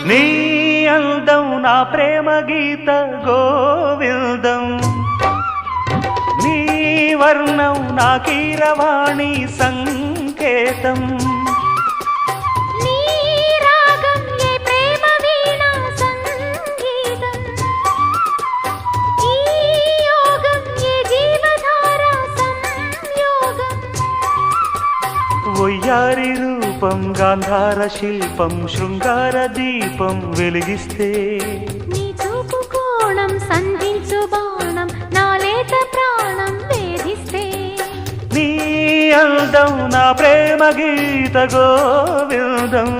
నీ అందం నా ప్రేమ గీత గోవిందం, నీ వర్ణం నా కీరవాణి సంకేతం. ఒయ్యారి రూపం గాంధార శిల్పం శృంగార దీపం వెలిగిస్తే, నీ చూపు కోణం సంధించు బాణం నా లేత ప్రాణం వేధిస్తే, నీ అందం నా ప్రేమ గీత గోవిందం.